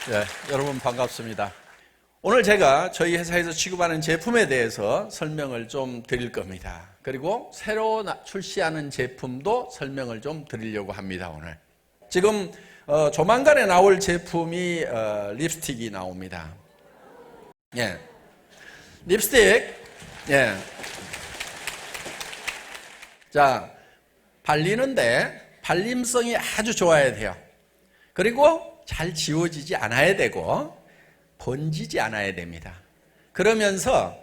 네, 여러분 반갑습니다. 오늘 제가 저희 회사에서 취급하는 제품에 대해서 설명을 좀 드릴 겁니다. 그리고 새로 출시하는 제품도 설명을 좀 드리려고 합니다. 오늘 지금 조만간에 나올 제품이 립스틱이 나옵니다. 예, 립스틱. 예. 자, 발리는데 발림성이 아주 좋아야 돼요. 그리고 잘 지워지지 않아야 되고 번지지 않아야 됩니다. 그러면서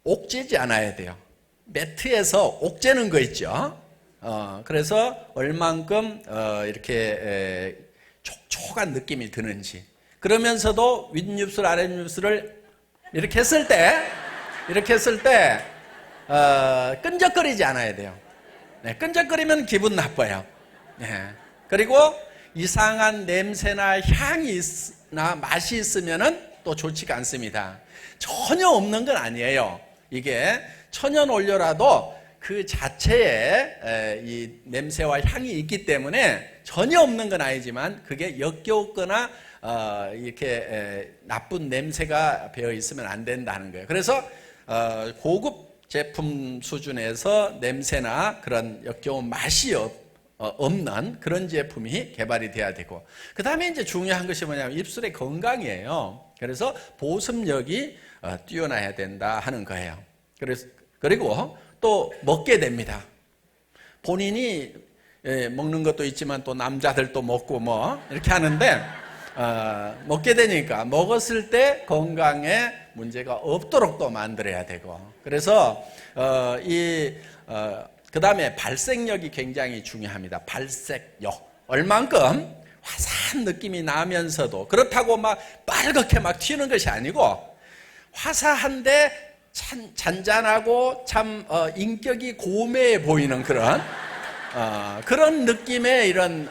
옥죄지 않아야 돼요. 매트에서 옥죄는 거 있죠. 그래서 얼만큼 이렇게 촉촉한 느낌이 드는지. 그러면서도 윗입술 아랫입술을 이렇게 했을 때 끈적거리지 않아야 돼요. 네, 끈적거리면 기분 나빠요. 네. 그리고 이상한 냄새나 향이 나 맛이 있으면은 또 좋지가 않습니다. 전혀 없는 건 아니에요. 이게 천연 원료라도 그 자체에 이 냄새와 향이 있기 때문에 전혀 없는 건 아니지만 그게 역겨웠거나 이렇게 나쁜 냄새가 배어 있으면 안 된다는 거예요. 그래서 고급 제품 수준에서 냄새나 그런 역겨운 맛이 없는 그런 제품이 개발이 돼야 되고, 그 다음에 이제 중요한 것이 뭐냐면 입술의 건강이에요. 그래서 보습력이 뛰어나야 된다 하는 거예요. 그리고 또 먹게 됩니다. 본인이 먹는 것도 있지만 또 남자들도 먹고 뭐 이렇게 하는데 먹게 되니까 먹었을 때 건강에 문제가 없도록 또 만들어야 되고, 그래서 그 다음에 발색력이 굉장히 중요합니다. 발색력. 얼만큼 화사한 느낌이 나면서도, 그렇다고 막 빨갛게 막 튀는 것이 아니고 화사한데 잔잔하고 참 인격이 고매해 보이는 그런 느낌의 이런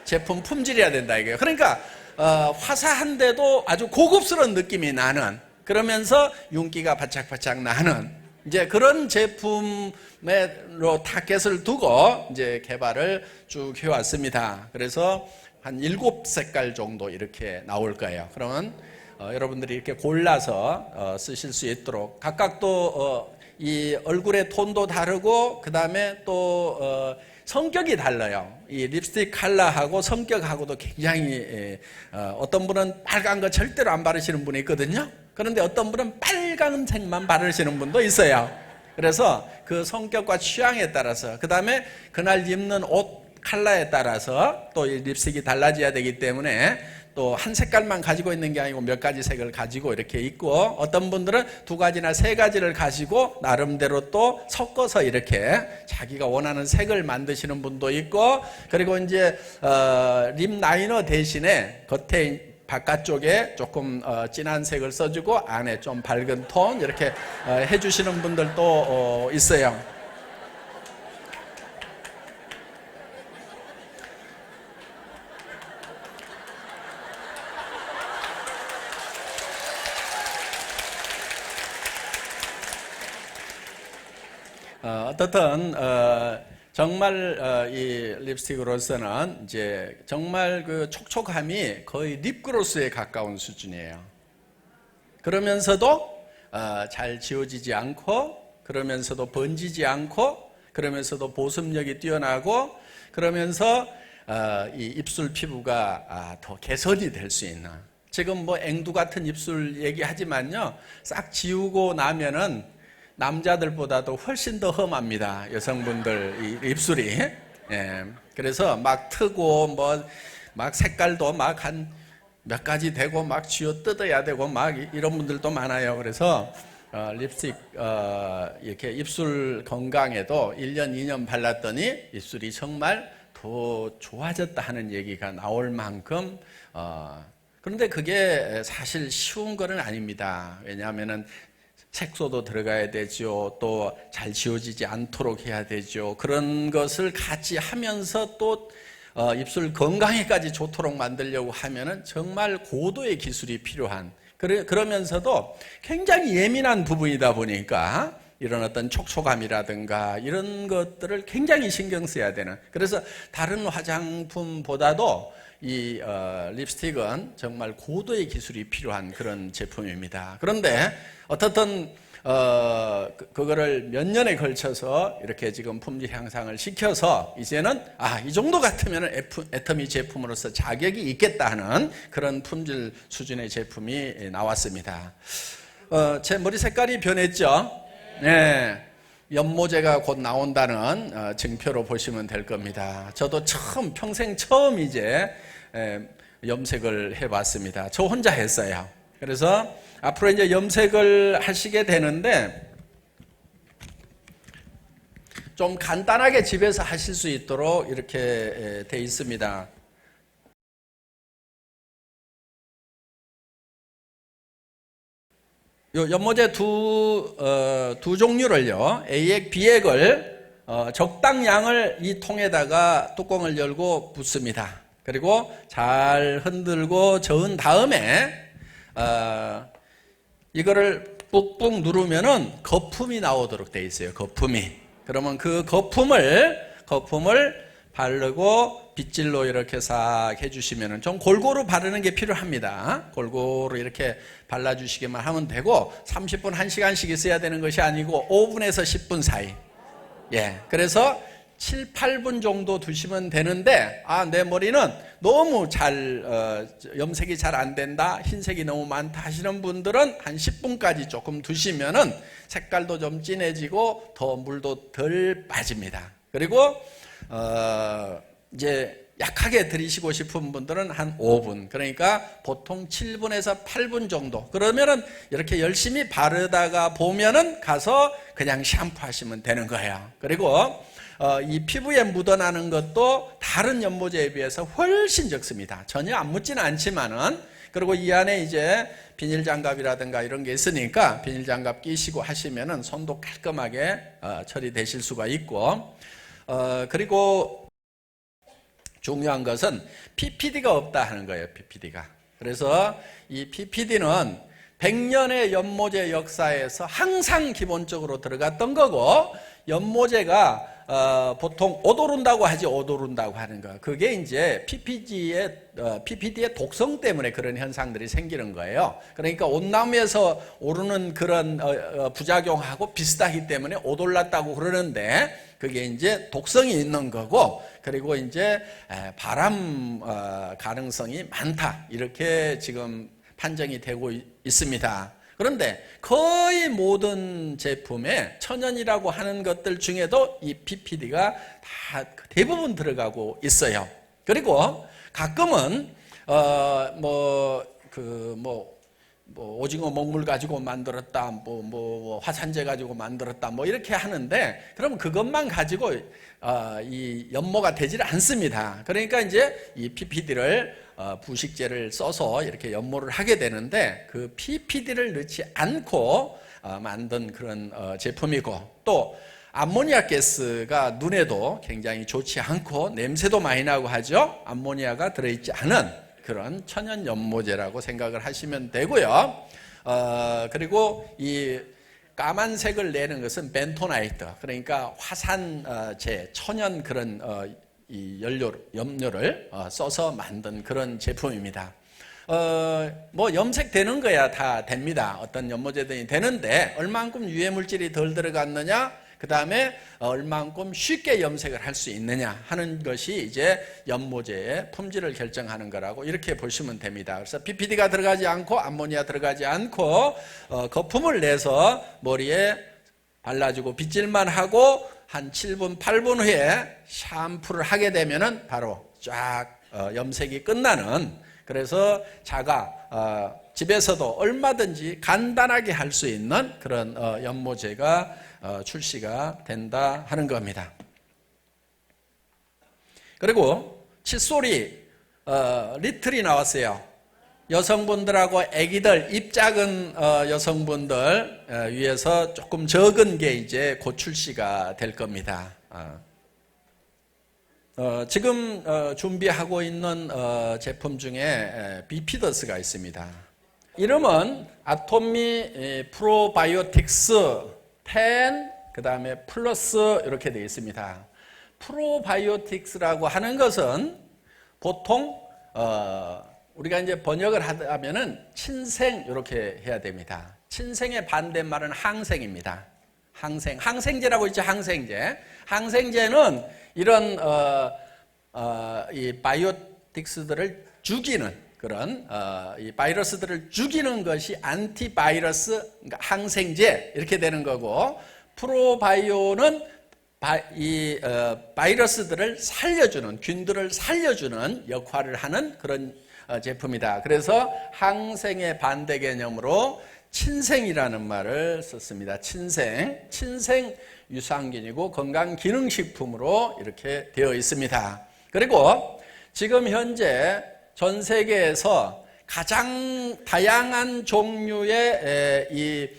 제품 품질이어야 된다 이거예요. 그러니까 화사한데도 아주 고급스러운 느낌이 나는, 그러면서 윤기가 바짝바짝 나는 이제 그런 제품으로 타겟을 두고 이제 개발을 쭉 해왔습니다. 그래서 한 7색깔 정도 이렇게 나올 거예요. 그러면 여러분들이 이렇게 골라서 쓰실 수 있도록, 각각 또 이 얼굴의 톤도 다르고 그 다음에 또 성격이 달라요. 이 립스틱 컬러하고 성격하고도 굉장히 어떤 분은 빨간 거 절대로 안 바르시는 분이 있거든요. 그런데 어떤 분은 빨간색만 바르시는 분도 있어요. 그래서 그 성격과 취향에 따라서, 그 다음에 그날 입는 옷 컬러에 따라서 또 이 립스틱이 달라져야 되기 때문에 또 한 색깔만 가지고 있는 게 아니고 몇 가지 색을 가지고 이렇게 있고, 어떤 분들은 2가지나 3가지를 가지고 나름대로 또 섞어서 이렇게 자기가 원하는 색을 만드시는 분도 있고, 그리고 이제 립 라이너 대신에 겉에 바깥쪽에 조금 진한 색을 써주고 안에 좀 밝은 톤 이렇게 해주시는 분들도 있어요. 어떻든 정말 이 립스틱으로서는 이제 정말 그 촉촉함이 거의 립그로스에 가까운 수준이에요. 그러면서도 잘 지워지지 않고, 그러면서도 번지지 않고, 그러면서도 보습력이 뛰어나고, 그러면서 이 입술 피부가 더 개선이 될 수 있는, 지금 뭐 앵두 같은 입술 얘기하지만요, 싹 지우고 나면은 남자들보다도 훨씬 더 험합니다. 여성분들 입술이. 예. 그래서 막 트고 뭐 막 색깔도 막 한 몇 가지 되고 막 쥐어 뜯어야 되고 막 이런 분들도 많아요. 그래서 립스틱 이렇게 입술 건강에도 1년 2년 발랐더니 입술이 정말 더 좋아졌다 하는 얘기가 나올 만큼 그런데 그게 사실 쉬운 거는 아닙니다. 왜냐하면은 색소도 들어가야 되죠. 또 잘 지워지지 않도록 해야 되죠. 그런 것을 같이 하면서 또 입술 건강에까지 좋도록 만들려고 하면은 정말 고도의 기술이 필요한, 그러면서도 굉장히 예민한 부분이다 보니까 이런 어떤 촉촉함이라든가 이런 것들을 굉장히 신경 써야 되는, 그래서 다른 화장품보다도 이 립스틱은 정말 고도의 기술이 필요한 그런 제품입니다. 그런데 어떻든 그거를 몇 년에 걸쳐서 이렇게 지금 품질 향상을 시켜서 이제는 이 정도 같으면 애터미 제품으로서 자격이 있겠다 하는 그런 품질 수준의 제품이 나왔습니다. 제 머리 색깔이 변했죠? 네. 연모제가 곧 나온다는 증표로 보시면 될 겁니다. 저도 평생 처음 이제 염색을 해봤습니다. 저 혼자 했어요. 그래서 앞으로 이제 염색을 하시게 되는데 좀 간단하게 집에서 하실 수 있도록 이렇게 돼 있습니다. 요 연모제 두 종류를요, A액, B액을 적당량을 이 통에다가 뚜껑을 열고 붓습니다. 그리고 잘 흔들고 저은 다음에 이거를 꾹꾹 누르면은 거품이 나오도록 되어 있어요. 거품이. 그러면 그 거품을 바르고 빗질로 이렇게 싹 해주시면은 좀 골고루 바르는 게 필요합니다. 골고루 이렇게 발라주시기만 하면 되고 30분, 1시간씩 있어야 되는 것이 아니고 5분에서 10분 사이. 예. 그래서 7, 8분 정도 두시면 되는데 내 머리는 너무 염색이 잘 안 된다, 흰색이 너무 많다 하시는 분들은 한 10분까지 조금 두시면은 색깔도 좀 진해지고 더 물도 덜 빠집니다. 그리고 이제 약하게 들이시고 싶은 분들은 한 5분, 그러니까 보통 7분에서 8분 정도. 그러면은 이렇게 열심히 바르다가 보면은 가서 그냥 샴푸하시면 되는 거예요. 그리고 이 피부에 묻어나는 것도 다른 연모제에 비해서 훨씬 적습니다. 전혀 안 묻지는 않지만은. 그리고 이 안에 이제 비닐 장갑이라든가 이런 게 있으니까 비닐 장갑 끼시고 하시면은 손도 깔끔하게 처리되실 수가 있고, 그리고 중요한 것은 PPD가 없다 하는 거예요. PPD가. 그래서 이 PPD는 100년의 연모제 역사에서 항상 기본적으로 들어갔던 거고, 연모제가 보통 옷 오른다고 하지, 옷 오른다고 하는 거. 그게 이제 PPD의 독성 때문에 그런 현상들이 생기는 거예요. 그러니까 온나무에서 오르는 그런 부작용하고 비슷하기 때문에 옷 올랐다고 그러는데, 그게 이제 독성이 있는 거고, 그리고 이제 바람 가능성이 많다, 이렇게 지금 판정이 되고 있습니다. 그런데 거의 모든 제품에 천연이라고 하는 것들 중에도 이 PPD가 다 대부분 들어가고 있어요. 그리고 가끔은 오징어 먹물 가지고 만들었다, 화산재 가지고 만들었다, 이렇게 하는데, 그럼 그것만 가지고 이 연모가 되질 않습니다. 그러니까 이제 이 PPD를 부식제를 써서 이렇게 연모를 하게 되는데, 그 PPD를 넣지 않고 만든 그런 제품이고, 또 암모니아 가스가 눈에도 굉장히 좋지 않고 냄새도 많이 나고 하죠. 암모니아가 들어있지 않은 그런 천연 연모제라고 생각을 하시면 되고요. 그리고 이 까만색을 내는 것은 벤토나이트, 그러니까 화산재, 천연 그런 이 염료를 써서 만든 그런 제품입니다. 염색되는 거야 다 됩니다. 어떤 연모제들이 되는데 얼만큼 유해 물질이 덜 들어갔느냐, 그 다음에 얼만큼 쉽게 염색을 할 수 있느냐 하는 것이 이제 연모제의 품질을 결정하는 거라고 이렇게 보시면 됩니다. 그래서 PPD가 들어가지 않고 암모니아 들어가지 않고 거품을 내서 머리에 발라주고 빗질만 하고 한 7분, 8분 후에 샴푸를 하게 되면은 바로 쫙 염색이 끝나는, 그래서 집에서도 얼마든지 간단하게 할 수 있는 그런 연모제가 출시가 된다 하는 겁니다. 그리고 칫솔이 리틀이 나왔어요. 여성분들하고 아기들, 입 작은 여성분들 위해서 조금 적은 게 이제 곧 출시가 될 겁니다. 지금 준비하고 있는 제품 중에 비피더스가 있습니다. 이름은 아토미 프로바이오틱스 10, 그 다음에 플러스 이렇게 되어 있습니다. 프로바이오틱스라고 하는 것은 보통 우리가 이제 번역을 하면은 친생 이렇게 해야 됩니다. 친생의 반대말은 항생입니다. 항생제라고 있죠. 항생제는 이런 이 바이오틱스들을 죽이는 그런 이 바이러스들을 죽이는 것이 안티바이러스, 그러니까 항생제 이렇게 되는 거고, 프로바이오는 바이러스들을 살려주는, 균들을 살려주는 역할을 하는 그런 제품이다. 그래서 항생의 반대 개념으로 친생이라는 말을 썼습니다. 친생 유산균이고 건강기능식품으로 이렇게 되어 있습니다. 그리고 지금 현재 전 세계에서 가장 다양한 종류의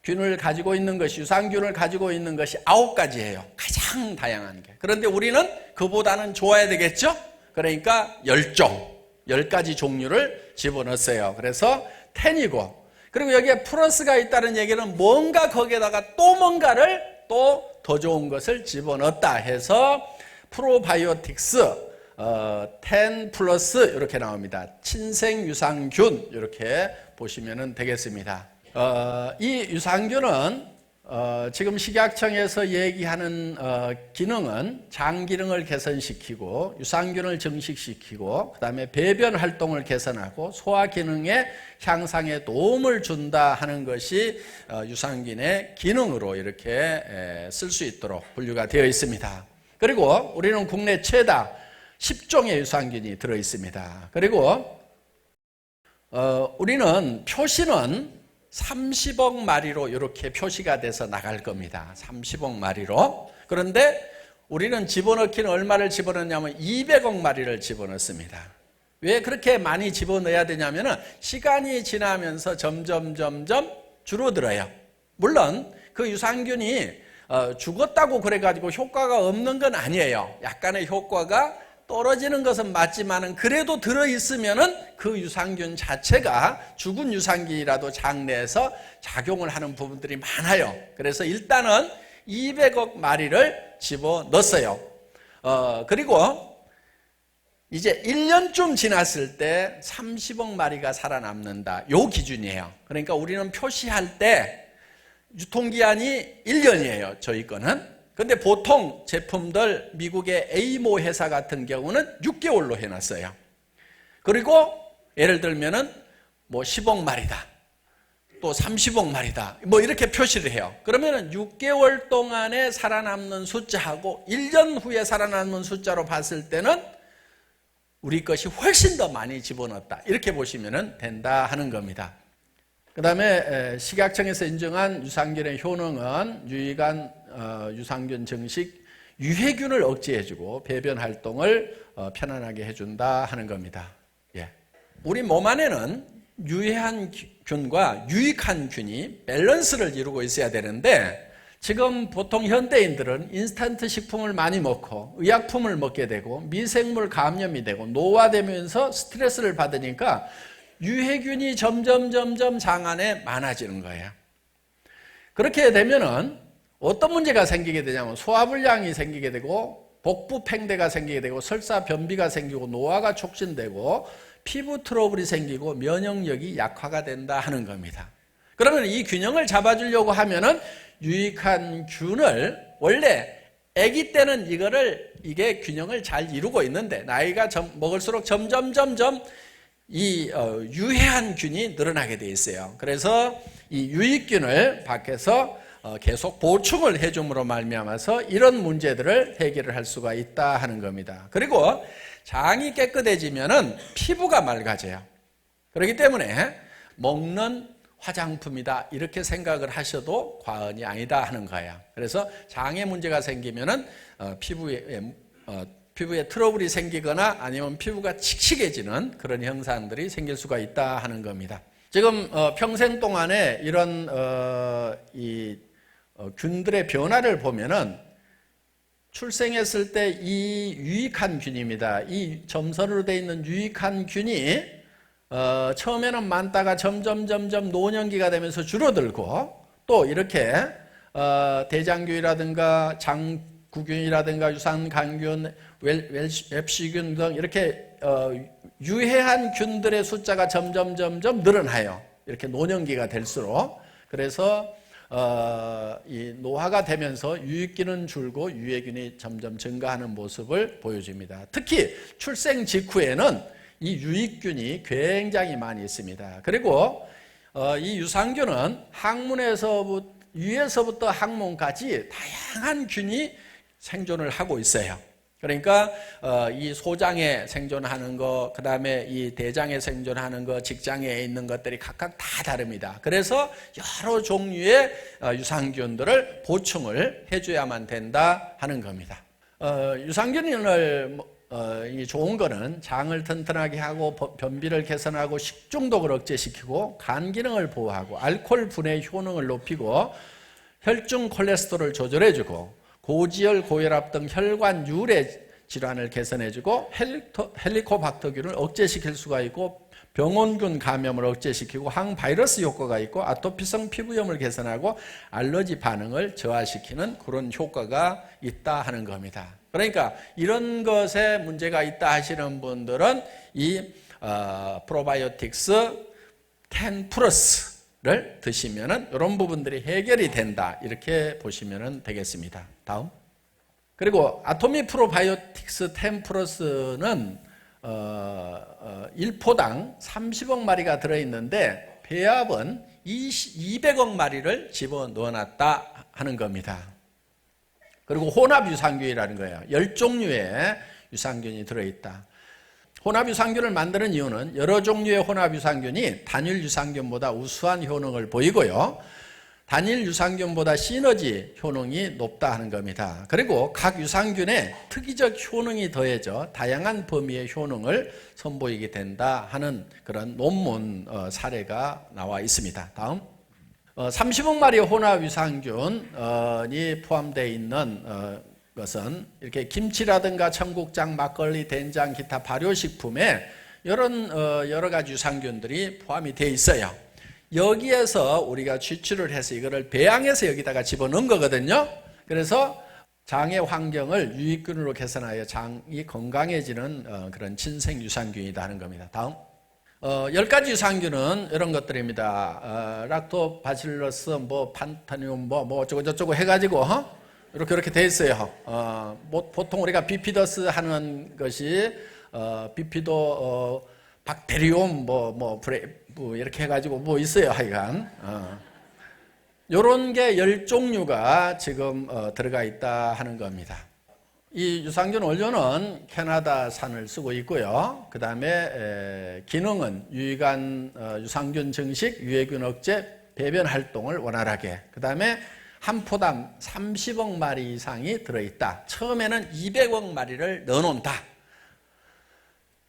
균을 가지고 있는 것이, 유산균을 가지고 있는 것이 9가지예요. 가장 다양한 게. 그런데 우리는 그보다는 좋아야 되겠죠? 그러니까 10가지 종류를 집어넣었어요. 그래서 10이고, 그리고 여기에 플러스가 있다는 얘기는 뭔가 거기에다가 또 뭔가를 또 더 좋은 것을 집어넣었다 해서 프로바이오틱스 10 플러스 이렇게 나옵니다. 친생유산균 이렇게 보시면 되겠습니다. 이 유산균은 지금 식약청에서 얘기하는 기능은 장 기능을 개선시키고 유산균을 증식시키고, 그 다음에 배변 활동을 개선하고 소화 기능의 향상에 도움을 준다 하는 것이 유산균의 기능으로 이렇게 쓸 수 있도록 분류가 되어 있습니다. 그리고 우리는 국내 최다 10종의 유산균이 들어 있습니다. 그리고 우리는 표시는 30억 마리로 이렇게 표시가 돼서 나갈 겁니다. 30억 마리로. 그런데 우리는 집어넣기는 얼마를 집어넣냐면 200억 마리를 집어넣습니다. 왜 그렇게 많이 집어넣어야 되냐면 시간이 지나면서 점점 줄어들어요. 물론 그 유산균이 죽었다고 그래가지고 효과가 없는 건 아니에요. 약간의 효과가 떨어지는 것은 맞지만은 그래도 들어있으면은 그 유산균 자체가 죽은 유산균이라도 장 내에서 작용을 하는 부분들이 많아요. 그래서 일단은 200억 마리를 집어 넣었어요. 그리고 이제 1년쯤 지났을 때 30억 마리가 살아남는다. 요 기준이에요. 그러니까 우리는 표시할 때 유통기한이 1년이에요. 저희 거는. 근데 보통 제품들 미국의 에이모 회사 같은 경우는 6개월로 해놨어요. 그리고 예를 들면은 뭐 10억 마리다, 또 30억 마리다, 뭐 이렇게 표시를 해요. 그러면은 6개월 동안에 살아남는 숫자하고 1년 후에 살아남는 숫자로 봤을 때는 우리 것이 훨씬 더 많이 집어넣었다, 이렇게 보시면 된다 하는 겁니다. 그 다음에 식약청에서 인정한 유산균의 효능은 유익한 유산균 증식 유해균을 억제해주고 배변 활동을 편안하게 해준다 하는 겁니다. 예. 우리 몸 안에는 유해한 균과 유익한 균이 밸런스를 이루고 있어야 되는데, 지금 보통 현대인들은 인스턴트 식품을 많이 먹고 의약품을 먹게 되고 미생물 감염이 되고 노화되면서 스트레스를 받으니까 유해균이 점점 장 안에 많아지는 거예요. 그렇게 되면은 어떤 문제가 생기게 되냐면 소화불량이 생기게 되고 복부 팽대가 생기게 되고 설사 변비가 생기고 노화가 촉진되고 피부 트러블이 생기고 면역력이 약화가 된다 하는 겁니다. 그러면 이 균형을 잡아주려고 하면은 유익한 균을, 원래 아기 때는 이게 균형을 잘 이루고 있는데 나이가 먹을수록 점점 이 유해한 균이 늘어나게 돼 있어요. 그래서 이 유익균을 밖에서 계속 보충을 해줌으로 말미암아서 이런 문제들을 해결을 할 수가 있다 하는 겁니다. 그리고 장이 깨끗해지면은 피부가 맑아져요. 그렇기 때문에 먹는 화장품이다 이렇게 생각을 하셔도 과언이 아니다 하는 거예요. 그래서 장에 문제가 생기면은 피부에 트러블이 생기거나 아니면 피부가 칙칙해지는 그런 현상들이 생길 수가 있다 하는 겁니다. 지금 평생 동안에 이런 균들의 변화를 보면은 출생했을 때 이 유익한 균입니다. 이 점선으로 되어 있는 유익한 균이 처음에는 많다가 점점 노년기가 되면서 줄어들고, 또 이렇게 대장균이라든가 장구균이라든가 유산간균, 웹시균 등 이렇게 유해한 균들의 숫자가 점점 늘어나요. 이렇게 노년기가 될수록. 그래서 이 노화가 되면서 유익균은 줄고 유해균이 점점 증가하는 모습을 보여줍니다. 특히 출생 직후에는 이 유익균이 굉장히 많이 있습니다. 그리고 이 유산균은 유에서부터 항문까지 다양한 균이 생존을 하고 있어요. 그러니까 이 소장에 생존하는 거, 그 다음에 이 대장에 생존하는 거, 직장에 있는 것들이 각각 다 다릅니다. 그래서 여러 종류의 유산균들을 보충을 해줘야만 된다 하는 겁니다. 유산균을 이 좋은 거는 장을 튼튼하게 하고 변비를 개선하고 식중독을 억제시키고 간 기능을 보호하고 알코올 분해 효능을 높이고 혈중 콜레스테롤을 조절해주고 고지혈, 고혈압 등 혈관 유래 질환을 개선해주고 헬리코박터균을 억제시킬 수가 있고 병원균 감염을 억제시키고 항바이러스 효과가 있고 아토피성 피부염을 개선하고 알러지 반응을 저하시키는 그런 효과가 있다 하는 겁니다. 그러니까 이런 것에 문제가 있다 하시는 분들은 이 프로바이오틱스 10 플러스를 드시면은 이런 부분들이 해결이 된다, 이렇게 보시면 되겠습니다. 다음. 그리고 아토미 프로바이오틱스 10 플러스는 1포당 30억 마리가 들어있는데 배합은 200억 마리를 집어넣어놨다 하는 겁니다. 그리고 혼합 유산균이라는 거예요. 10종류의 유산균이 들어있다. 혼합 유산균을 만드는 이유는 여러 종류의 혼합 유산균이 단일 유산균보다 우수한 효능을 보이고요. 단일 유산균보다 시너지 효능이 높다 하는 겁니다. 그리고 각 유산균의 특이적 효능이 더해져 다양한 범위의 효능을 선보이게 된다 하는 그런 논문 사례가 나와 있습니다. 다음. 30억 마리의 혼합 유산균이 포함되어 있는 것은 이렇게 김치라든가 청국장, 막걸리, 된장, 기타 발효식품에 이런 여러 가지 유산균들이 포함이 되어 있어요. 여기에서 우리가 취출을 해서 이거를 배양해서 여기다가 집어넣은 거거든요. 그래서 장의 환경을 유익균으로 개선하여 장이 건강해지는 그런 친생 유산균이다 하는 겁니다. 다음. 10가지 유산균은 이런 것들입니다. 락토바실러스, 판타늄, 어쩌고 저쩌고 해가지고, 이렇게 돼 있어요. 보통 우리가 비피더스 하는 것이, 비피도, 박테리움, 이렇게 해가지고 있어요, 하여간. 요런 게 10종류가 지금 들어가 있다 하는 겁니다. 이 유산균 원료는 캐나다산을 쓰고 있고요. 그 다음에 기능은 유익한 유산균 증식, 유해균 억제, 배변 활동을 원활하게. 그 다음에 한 포당 30억 마리 이상이 들어있다. 처음에는 200억 마리를 넣어놓는다.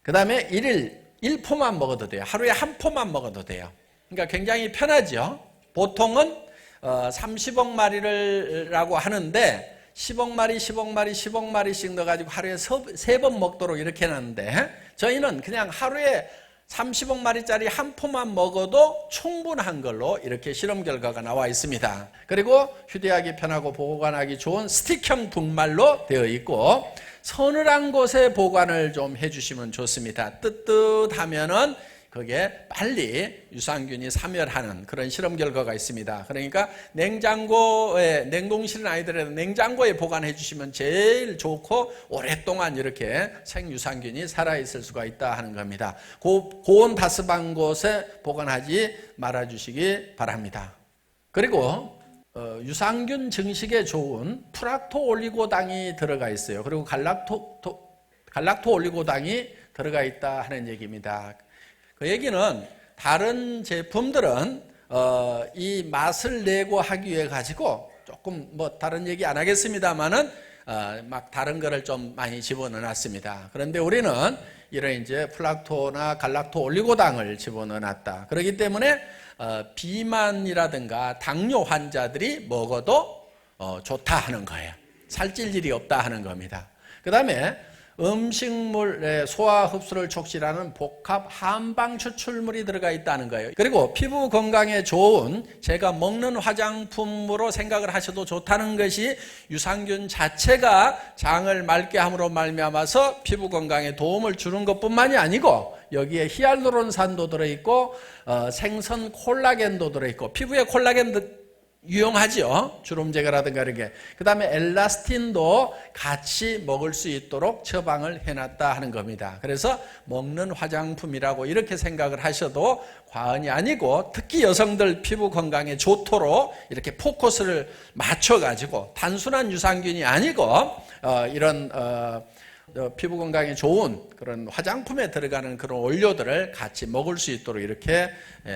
그 다음에 1포만 먹어도 돼요. 하루에 한 포만 먹어도 돼요. 그러니까 굉장히 편하죠. 보통은 30억 마리라고 하는데 10억 마리, 10억 마리, 10억 마리씩 넣어가지고 하루에 3번 먹도록 이렇게 해놨는데 저희는 그냥 하루에 30억 마리짜리 한 포만 먹어도 충분한 걸로 이렇게 실험 결과가 나와 있습니다. 그리고 휴대하기 편하고 보관하기 좋은 스틱형 분말로 되어 있고 서늘한 곳에 보관을 좀 해주시면 좋습니다. 뜨뜻하면은 그게 빨리 유산균이 사멸하는 그런 실험 결과가 있습니다. 그러니까 냉장고에, 냉동실은 아니더라도 냉장고에 보관해 주시면 제일 좋고 오랫동안 이렇게 생유산균이 살아있을 수가 있다 하는 겁니다. 고온 다습한 곳에 보관하지 말아 주시기 바랍니다. 그리고 유산균 증식에 좋은 프락토 올리고당이 들어가 있어요. 그리고 갈락토 올리고당이 들어가 있다 하는 얘기입니다. 그 얘기는 다른 제품들은 이 맛을 내고 하기 위해 가지고 조금 다른 얘기 안 하겠습니다만은 막 다른 거를 좀 많이 집어넣어 놨습니다. 그런데 우리는 이런 이제 플락토나 갈락토 올리고당을 집어넣어 놨다. 그렇기 때문에 비만이라든가 당뇨 환자들이 먹어도 좋다 하는 거예요. 살찔 일이 없다 하는 겁니다. 그 다음에 음식물의 소화 흡수를 촉진하는 복합 한방 추출물이 들어가 있다는 거예요. 그리고 피부 건강에 좋은 제가 먹는 화장품으로 생각을 하셔도 좋다는 것이 유산균 자체가 장을 맑게 함으로 말미암아서 피부 건강에 도움을 주는 것뿐만이 아니고 여기에 히알루론산도 들어있고 생선 콜라겐도 들어있고 피부에 콜라겐 유용하죠. 주름 제거라든가 이런 게. 그 다음에 엘라스틴도 같이 먹을 수 있도록 처방을 해놨다 하는 겁니다. 그래서 먹는 화장품이라고 이렇게 생각을 하셔도 과언이 아니고 특히 여성들 피부 건강에 좋도록 이렇게 포커스를 맞춰가지고 단순한 유산균이 아니고 이런 피부 건강에 좋은 그런 화장품에 들어가는 그런 원료들을 같이 먹을 수 있도록 이렇게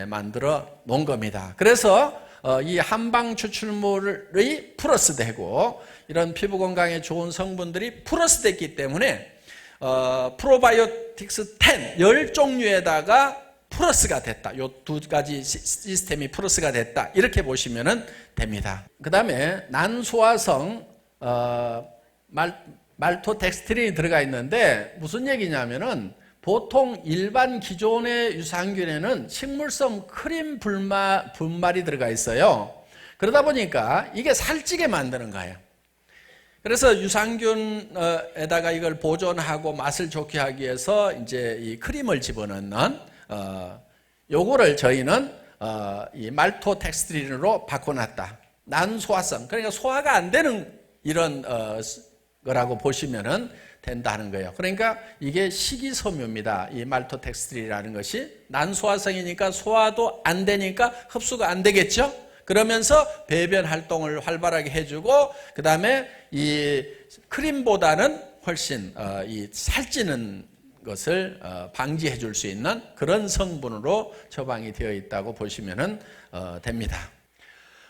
만들어 놓은 겁니다. 그래서 이 한방 추출물이 플러스되고 이런 피부 건강에 좋은 성분들이 플러스됐기 때문에 프로바이오틱스 10, 10종류에다가 플러스가 됐다. 이 두 가지 시스템이 플러스가 됐다. 이렇게 보시면 됩니다. 그 다음에 난소화성 말토덱스트린이 들어가 있는데 무슨 얘기냐면은 보통 일반 기존의 유산균에는 식물성 크림 분말이 들어가 있어요. 그러다 보니까 이게 살찌게 만드는 거예요. 그래서 유산균에다가 이걸 보존하고 맛을 좋게 하기 위해서 이제 이 크림을 집어넣는 요거를 저희는 이 말토덱스트린으로 바꿔놨다. 난소화성, 그러니까 소화가 안 되는 이런 거라고 보시면은 된다는 거예요. 그러니까 이게 식이섬유입니다. 이 말토덱스트린이라는 것이 난소화성이니까 소화도 안 되니까 흡수가 안 되겠죠. 그러면서 배변 활동을 활발하게 해주고 그 다음에 이 크림보다는 훨씬 이 살찌는 것을 방지해 줄 수 있는 그런 성분으로 처방이 되어 있다고 보시면 됩니다.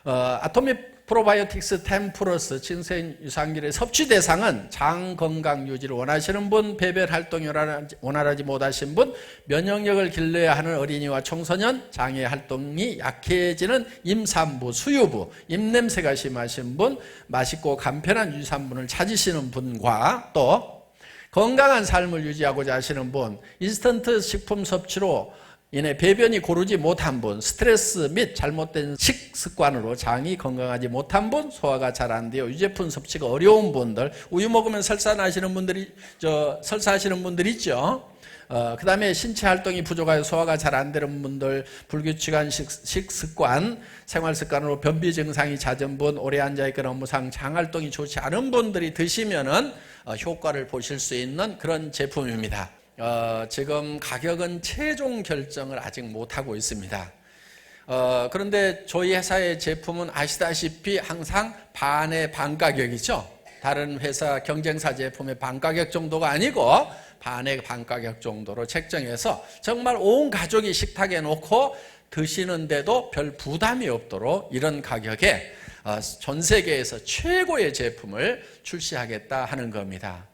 아토믹 프로바이오틱스 10 플러스 진생 유산균의 섭취 대상은 장 건강 유지를 원하시는 분, 배변 활동이 원활하지 못하신 분, 면역력을 길러야 하는 어린이와 청소년, 장애 활동이 약해지는 임산부, 수유부, 입냄새가 심하신 분, 맛있고 간편한 유산균을 찾으시는 분과 또 건강한 삶을 유지하고자 하시는 분, 인스턴트 식품 섭취로 인해 배변이 고르지 못한 분, 스트레스 및 잘못된 식습관으로 장이 건강하지 못한 분, 소화가 잘 안 되어 유제품 섭취가 어려운 분들, 우유 먹으면 설사하시는 분들이 설사하시는 분들 있죠. 그 다음에 신체 활동이 부족하여 소화가 잘 안 되는 분들, 불규칙한 식습관, 생활습관으로 변비 증상이 잦은 분, 오래 앉아있거나 업무상 장 활동이 좋지 않은 분들이 드시면은 효과를 보실 수 있는 그런 제품입니다. 지금 가격은 최종 결정을 아직 못하고 있습니다. 그런데 저희 회사의 제품은 아시다시피 항상 반의 반 가격이죠. 다른 회사 경쟁사 제품의 반 가격 정도가 아니고 반의 반 가격 정도로 책정해서 정말 온 가족이 식탁에 놓고 드시는데도 별 부담이 없도록 이런 가격에 전 세계에서 최고의 제품을 출시하겠다 하는 겁니다.